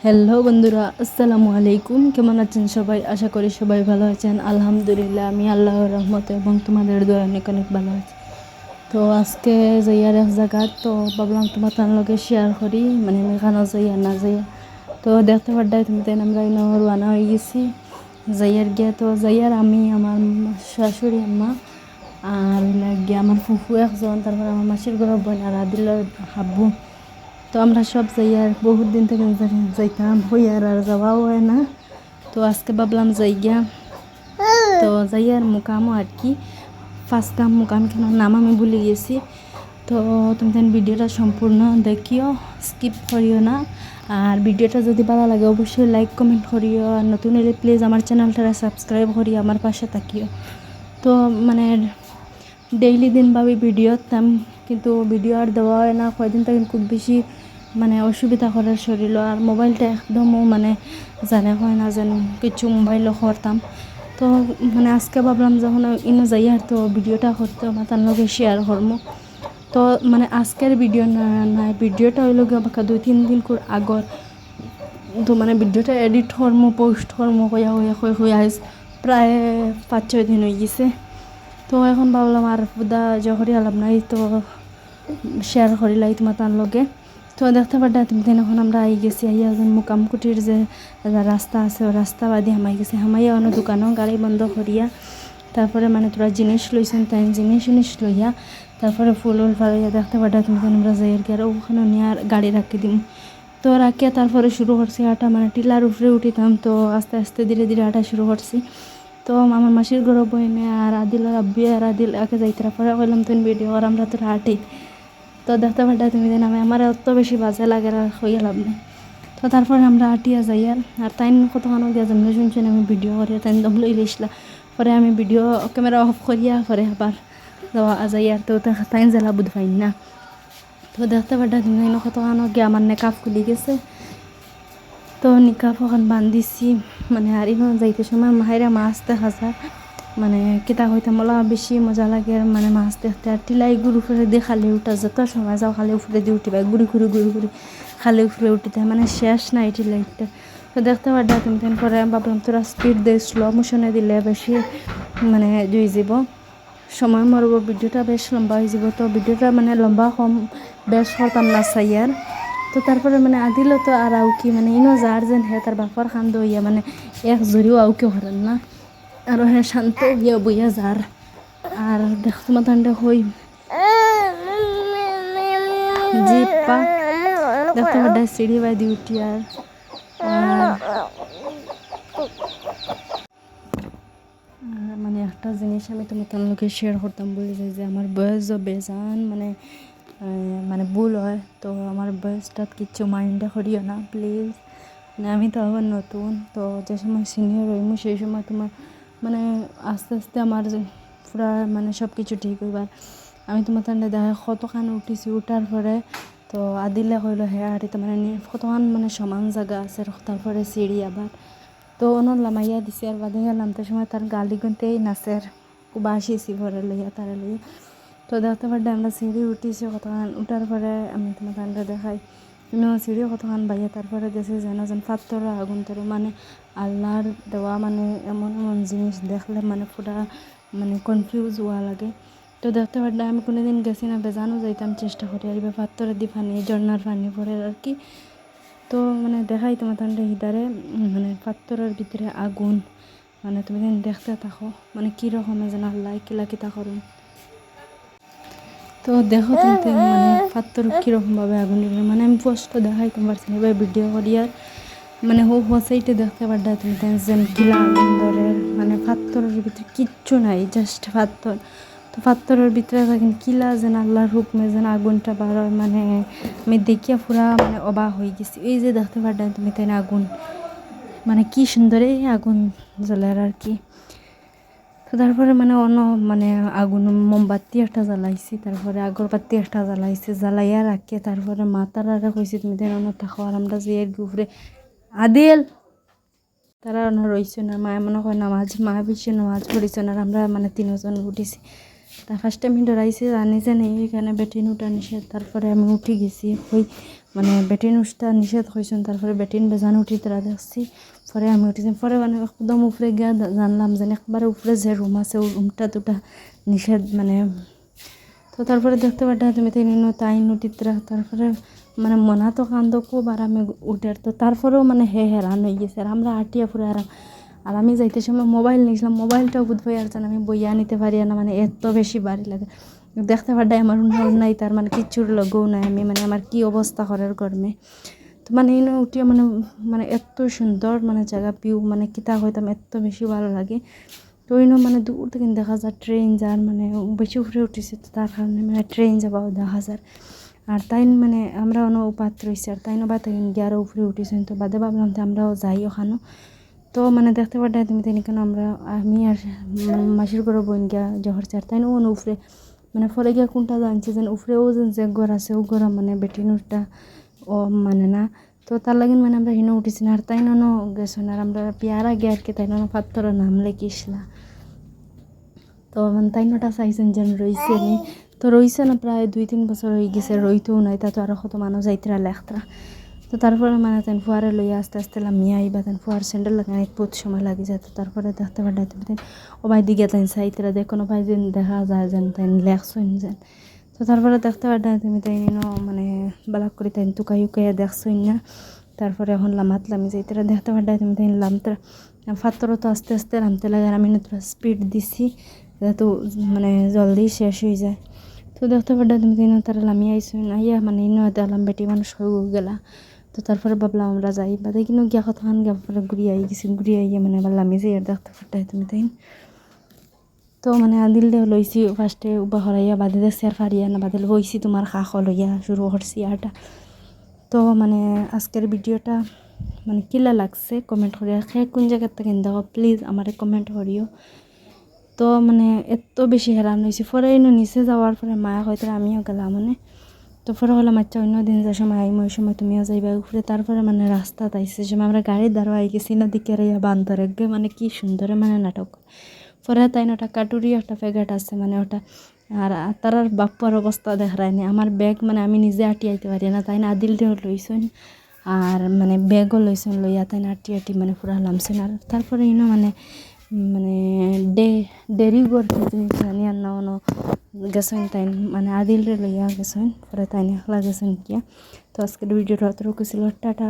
Hello বন্ধুরা, আসসালামু আলাইকুম। কেমন আছেন সবাই? আশা করি সবাই ভালো আছেন। আলহামদুলিল্লাহ, আমি আল্লাহর রহমতে এবং তোমাদের দোয়া অনেক অনেক ভালো আছি। তো আজকে যাইয়ার এক জায়গা, তো ভাবলাম তোমার তার লগে শেয়ার করি, মানে আমি এখানে যাইয়া না যাইয়া। তো দেখতে পাড্ডাই তুমি তাই আমরা ইনো রানা হয়ে গেছি যাইয়ার গিয়া। তো যাইয়ার আমি, আমার শাশুড়ি আম্মা আর গিয়া আমার ফুফু একজন, তারপর আমার মাসির ঘরের বোন আর আদিলের হাব্বু। তো আমরা সব যাই আর বহুত দিন থেকে যাইতাম হই আর যাওয়াও হয় না। তো আজকে ভাবলাম যাই গিয়া। তো যাই আর মুকামও আর কি ফার্স্ট কাম মুকাম কেন নাম আমি ভুলে গেছি। তো তুমি তেন ভিডিওটা সম্পূর্ণ দেখিও, স্কিপ করিও না। আর ভিডিওটা যদি ভালো লাগে অবশ্যই লাইক কমেন্ট করিও, আর নতুন এলে প্লিজ আমার চ্যানেলটা সাবস্ক্রাইব করি, আমার পাশে থাকিও। তো মানে ডেইলি দিন ভাবি ভিডিও দিতাম, কিন্তু ভিডিও আর দেওয়া হয় না কয়দিন থেকে। খুব বেশি মানে অসুবিধা করার শরীর, আর মোবাইলটা একদমও মানে জানে হয় না যেন কিছু মোবাইলও করতাম। তো মানে আজকে ভাবলাম যখন ইনো যাই আর তো ভিডিওটা করতে আমার তার লগে শেয়ার করবো। তো মানে আজকের ভিডিও নাই, ভিডিওটা হইল গিয়ে বাকা 2-3 দিন আগর। তো মানে ভিডিওটা এডিট করমো, পোস্ট করমো কইয়া প্রায় 5-6 দিন হয়ে গেছে। তো এখন ভাবলাম আর বুদা জহরি আলাপ নাই, তো শেয়ার করিলাই তোমার তার লগে। তো দেখতে পাড্ডা তুমি এখন আমরা আই গেছি, আইয়া মুকামকুটির যে রাস্তা আছে ও রাস্তা বাদি হামাই গেছে। হামাইয়া অন্য দোকানও গাড়ি বন্ধ করিয়া তারপরে মানে তোরা জিনিস লইছেন, তাই জিনিস লইয়া তারপরে ফুল ফালাইয়া দেখতে পাড্ডা তুমি আমরা যাই আর কি। আর ওখানে নিয়ে আর গাড়ি রাখি দিম। তো রাখিয়া তারপরে শুরু করছি হাঁটা, মানে টিলার উপরে উঠিতাম। তো আস্তে আস্তে ধীরে ধীরে হাঁটা শুরু করছি। তো আমার মাসির ঘর বইনে আর আদিলের আব্বি আর আদিল একে যাইতে পরে কইলাম তুমি ভিডিও আর আমরা তো হাঁটি। তো দেখতে পাড্ডা তুমি দেন আমার অত বেশি বাজে লাগে আর হইয়া লাভ নেই। তো তারপরে আমরা হাঁটিয়া যাই আর তাইন কতক্ষণ গিয়া যেমন শুনছেন আমি ভিডিও করিয়া তাইন দম লই লইসলা। পরে আমি ভিডিও ক্যামেরা অফ করিয়া পরে আবার যাওয়া যাই আর। তো তাইন জেলা বুধ পাইন না। তো দেখতে পাড্ডা তুমি কতক্ষণ গিয়া আমার নেকাপ খুলি গেছে। তো নিকাপ ওখান বান্ধিছি, মানে আর ইনো যাইতে সময় মাহিরা মাছ দেখা যায়, মানে কিতা হইতে মোলা বেশি মজা লাগে আর মানে মাছ দেখতে। আর টিলাই গুড়ি ফুরে দিয়ে খালি উঠা, যত সময় যাও খালি উপরে দিয়ে উঠিবা, গুড়ি ঘুরি খালি উপরে উঠিতে মানে শেষ নাই টিলাইটা। তো দেখতে পাড্ডা তুমি তেন করে ভাবলাম তোরা স্পিড দিয়ে স্লো মোশনে দিলে বেশি মানে জুই যাব, সময় মরব, ভিডিওটা বেশ লম্বা হয়ে যাব। তো ভিডিওটা মানে লম্বা কম বেশ করতাম না চাই আর। তো তারপরে মানে আদিল তো আর আউকি মানে ইনো যার যেন হে তার বাপার খান্দ হইয়া মানে এক জুড়িও আউকে হরেন না, আর হ্যাঁ শান্ত হইয়া বইয়া যার। আর দেখতো মাতানটা হই জিপা দেখতে পাড্ডা সিঁড়ি বাই দি উঠি আর মানে একটা জিনিস আমি তোমার লোকে শেয়ার করতাম বলে যে আমার বয়স বেজান মানে মানে ভুল হয়। তো আমার বয়সটা কিচ্ছু মাইন্ডে করিও না প্লিজ। মানে আমি তো আবার নতুন, তো যে সময় সিনিয়র হইমু সেই সময় তোমার মানে আস্তে আস্তে আমার পুরা মানে সব কিছু ঠিক হইবার। আমি তোমার তান্ডে দেখা কতখান উঠিছি, উঠার পরে তো আদিলে কইলো হ্যাঁ হাঁটিতে মানে কতখান মানে সমান জায়গা আছে, তারপরে সিঁড়ি আবার। তো ওনার লামাইয়া দিছে আর বাদে নামতে সময় তার গালি গুনতেই নাচের বাসিছি ঘরে লইয়া তারা লইয়া। তো দেখতে পারলে আমরা সিঁড়ি উঠিছি কতক্ষণ, উঠার পরে আমি তোমার তান্ডা দেখাই সিঁড়িও কতক্ষণ বাইয়া। তারপরে গেছে যেন যেন পাত্তর আগুন তোর মানে আল্লাহর দেওয়া মানে এমন এমন জিনিস দেখলে মানে পুরা মানে কনফিউজ হওয়া লাগে। তো দেখতে পারলে আমি কোনোদিন গেছি না, বেজানো যাইতাম চেষ্টা করি আর এবার পাত্তরের দি পানি ঝর্নার পানি পরে আর কি। তো মানে দেখাই তোমার তান্ডা হিদারে মানে পাত্তরের ভিতরে আগুন, মানে তুমি দেখতে থাকো মানে কীরকমে যেন আল্লাহ কিলা কিতা করুন। তো দেখো তুমি মানে পাত্তর কীরকমভাবে আগুন দিবে, মানে আমি পোস্ট দেখাই তোমার এবার ভিডিও করি আর মানে হোসাইটে দেখতে পারডা তুমি যেন কিলা আগুন ধরে, মানে পাত্তরের ভিতরে কিচ্ছু নাই, জাস্ট পাত্তর। তো পাত্তরের ভিতরে দেখেন কিলা যেন আল্লাহর হুকমে যেন আগুনটা বার হয়, মানে আমি দেখিয়া পুরা মানে অবাক হয়ে গেছি। এই যে দেখতে পারডা তুমি তাই আগুন, মানে কি সুন্দরই আগুন জ্বলার আর কি। তো তারপরে মানে অন্য মানে আগুন মোমবাতি একটা জ্বালাইছি, তারপরে আগরবাতি একটা জ্বালাইছি, জ্বালাইয়া রাখিয়ে তারপরে মাতার আরে কইছি তুমি দেন অন্য থাকো আর আমরা যে এর উপরে আদিল তারা অন্য রইছে না, মায়ে মনে হয় নামাজ মা বেশি নামাজ পড়িছে না। আর আমরা মানে 3জন উঠিছি। তা ফার্স্ট টাইম ডরাইছে জানি যে নেই এখানে বেটিন উঠা নিষেধ। তারপরে আমি উঠে গেছি, ওই মানে বেটিন উঠটা নিষেধ হয়েছেন, তারপরে বেটিন বেজান উঠি তারা দেখছি। পরে আমি উঠেছি, পরে মানে একদম উপরে গিয়া জানলাম যে একবারে উপরে যে রুম আছে ওই রুমটা দুটা নিষেধ মানে। তো তারপরে দেখতে পাটা তুমি তাই তাই উঠিতরা, তারপরে মানে মনা তো কান্দ খুব, আর আমি উঠে তো তারপরেও মানে হেরান হয়ে গেছে। আর আমরা আটিয়া পুরো আরাম। আর আমি যাইতে সময় মোবাইল নিয়েছিলাম, মোবাইলটাও বুধবাই আর জান আমি বইয়া নিতে পারি না, মানে এত বেশি বাড়ি লাগে। দেখতে পাড্ডাই আমার নাই, তার মানে কিচ্ছুর লগেও নাই আমি, মানে আমার কি অবস্থা করার গরমে। তো মানে এই উঠিয়ে মানে মানে এত সুন্দর মানে জায়গা পিউ, মানে কিতা হইতাম এত বেশি ভালো লাগে। তো ওই মানে দূর থেকে দেখা যায় ট্রেন যার মানে বেশি উপরে উঠেছে, তো তার কারণে মানে ট্রেন যাবাও দেখা যায়। আর তাই মানে আমরা অন্য উপাত রয়েছে, আর তাই বা তাই গিয়ে আরও উপরে উঠেছেন। তো বাদে ভাবলাম তো আমরাও যাই ওখানে। তো মানে দেখতে পাঠায় তুমি তাই কেন আমরা আমি আর মাসির ঘরে বোন গিয়া জহর চার তাই না উপরে মানে ফলে গিয়া কোনটা জানছে যেন উপরেও যেন যে ঘর আছে ও ঘর মানে বেটিনুরটা ও মানে না। তো তার লাগিন মানে আমরা হিনো উঠেছি না, আর তাই ন গেছো না, আর আমরা পেয়ারা গিয়ে আর কি তাই পাত্তর নাম লেখিসলা। তো মানে তাই নটা চাইছেন যেন রইছে নি, তো রইছে না প্রায় 2-3 বছর হয়ে গেছে, রইতেও নাই। তা তো আরও কত মানুষ যাইতরা লেখতরা। তো তারপরে মানে তেন ফুয়ারে লইয়া আস্তে আস্তে লামিয়া আইবা, তেন ফুয়ার স্যান্ডেল লাগাই বহুত সময় লাগে যায়। তো তারপরে দেখতে পাঠাই তুমি তেন ও ভাই দিকে তাই চাইতরা দেখ কোনো ভাই যেন দেখা যায় যেন তাই লেখছইন যেন। তো তারপরে দেখতে পাঠাই তুমি তাই মানে বালাক করে তাই টুকাই উকাইয়া দেখছইন না। তারপরে এখন লামাত লামি যাইতরা দেখতে পাঠাই তুমি তাই লামতরা ফাত্তরও তো আস্তে আস্তে নামতে লাগে, আর আমি তোরা স্পিড দিছি তো মানে জলদি শেষ হয়ে যায়। তো দেখতে পাড্ডা তুমি তারা লামিয়ে আইসো আইয়া মানে দেখলাম বেটি মানুষ হয়ে গেলা। তো তারপরে ভাবলাম আমরা যাই বাদে কিন্তু গিয়া কতক্ষণ গিয়া পরে ঘুরিয়ে আই গেছি, ঘুরিয়ে আইয়া মানে আবার লামি যাই আর দেখতে পাড্ডায় তুমি তাই। তো মানে আদিল দে লইছি ফার্স্টে উবা হরাইয়া বাদে দেখছি আর ফারিয়া না বাদে লইছি তোমার খাখ লইয়া শুরু করছি আরটা। তো মানে আজকের ভিডিওটা মানে কিলা লাগছে কমেন্ট করিয়া, সে কোন জায়গার থেকে দেখো প্লিজ আমারে কমেন্ট করিও। তো মানে এত বেশি হেরান হয়েছি, পরে নিচে যাওয়ার পরে মায়া হয়তো আমিও গেলাম মানে। তো পরে হলাম আচ্ছা অন্য দিন যে সময় আইম ওই সময় তুমিও যাইবা উপরে। তারপরে মানে রাস্তা তাইছে সময় আমরা গাড়ির দ্বারা আই গেছি না দিকে ইয়া বান্দর একগে মানে কি সুন্দর মানে নাটক। পরে তাই না ওটা কাটুরি একটা প্যাকেট আছে মানে ওটা, আর তার বাপ্পার অবস্থা দেখায়নি আমার ব্যাগ মানে আমি নিজে আটি আইতে পারি না, তাই না আদিল দিয়ে লইছেন আর মানে ব্যাগও লইছেন লইয়া তাই না আটি আটি মানে পুরা লামছেন। আর তারপরে মানে মানে দেরি করতে জানি আর না অন্য গেছেন তাই মানে আদিল রে লইয়া গেছেন, পরে তাই একলা গেছেন কিয়া। তো আজকের ভিডিওটা অতটুকু ছিল, টাটা।